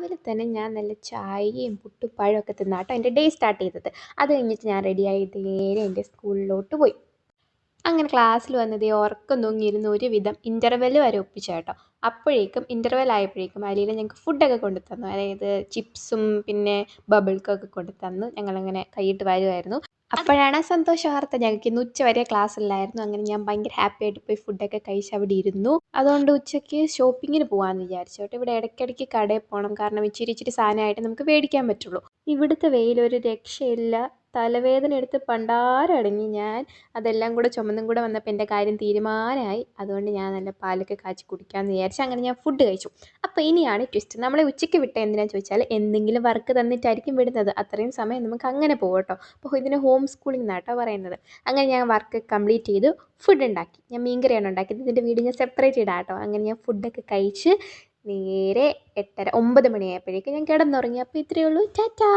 രാവിലെ തന്നെ ഞാൻ നല്ല ചായയും പുട്ടും പഴമൊക്കെ തിന്നാട്ടോ എൻ്റെ ഡേ സ്റ്റാർട്ട് ചെയ്തത്. അത് കഴിഞ്ഞിട്ട് ഞാൻ റെഡിയായി നേരെ എൻ്റെ സ്കൂളിലോട്ട് പോയി. അങ്ങനെ ക്ലാസ്സിൽ വന്നത് ഉറക്കം തൂങ്ങിയിരുന്ന് ഒരുവിധം ഇൻ്റർവെൽ വരെ ഒപ്പിച്ചു കേട്ടോ. അപ്പോഴേക്കും ഇൻ്റർവെൽ ആയപ്പോഴേക്കും അലീന ഞങ്ങൾക്ക് ഫുഡൊക്കെ കൊണ്ടു തന്നു. അതായത് ചിപ്സും പിന്നെ ബബിൾക്കൊക്കെ കൊണ്ടു തന്നു. ഞങ്ങളങ്ങനെ കൈയിട്ട് വരുമായിരുന്നു. അപ്പോഴാണ് ആ സന്തോഷ വാർത്ത, ഞങ്ങൾക്ക് ഇന്ന് ഉച്ച വരെ ക്ലാസ് ഇല്ലായിരുന്നു. അങ്ങനെ ഞാൻ ഭയങ്കര ഹാപ്പി ആയിട്ട് പോയി ഫുഡൊക്കെ കഴിച്ച് അവിടെ ഇരുന്നു. അതുകൊണ്ട് ഉച്ചയ്ക്ക് ഷോപ്പിങ്ങിന് പോകാമെന്ന് വിചാരിച്ചു കേട്ടോ. ഇവിടെ ഇടയ്ക്കിടയ്ക്ക് കടയിൽ പോകണം, കാരണം ഇച്ചിരി ഇച്ചിരി സാധനമായിട്ട് നമുക്ക് മേടിക്കാൻ പറ്റുള്ളൂ. ഇവിടുത്തെ വെയിലൊരു രക്ഷയില്ല. തലവേദന എടുത്ത് പണ്ടാരടങ്ങി ഞാൻ. അതെല്ലാം കൂടെ ചുമന്നും കൂടെ വന്നപ്പോൾ എൻ്റെ കാര്യം തീരുമാനമായി. അതുകൊണ്ട് ഞാൻ നല്ല പാലൊക്കെ കാച്ചി കുടിക്കാമെന്ന് വിചാരിച്ചു. അങ്ങനെ ഞാൻ ഫുഡ് കഴിച്ചു. അപ്പോൾ ഇനിയാണ് ട്വിസ്റ്റ്. നമ്മളെ ഉച്ചയ്ക്ക് വിട്ട എന്തിനാണെന്ന് ചോദിച്ചാൽ എന്തെങ്കിലും വർക്ക് തന്നിട്ടായിരിക്കും വിടുന്നത്. അത്രയും സമയം നമുക്ക് അങ്ങനെ പോകട്ടോ. അപ്പോൾ ഇതിന് ഹോം സ്കൂളിംഗ് എന്നാട്ടോ പറയുന്നത്. അങ്ങനെ ഞാൻ വർക്ക് കംപ്ലീറ്റ് ചെയ്തു. ഫുഡ് ഉണ്ടാക്കി. ഞാൻ മീൻകറിയാണ് ഉണ്ടാക്കിയത്. ഇതിൻ്റെ വീഡിയോ ഞാൻ സെപ്പറേറ്റ് ഇടാം കേട്ടോ. അങ്ങനെ ഞാൻ ഫുഡൊക്കെ കഴിച്ച് നേരെ 8:30 9 മണിയായപ്പോഴേക്കും ഞാൻ കിടന്നുറങ്ങി. അപ്പോൾ ഇത്രയേ ഉള്ളൂ. ടാറ്റാ.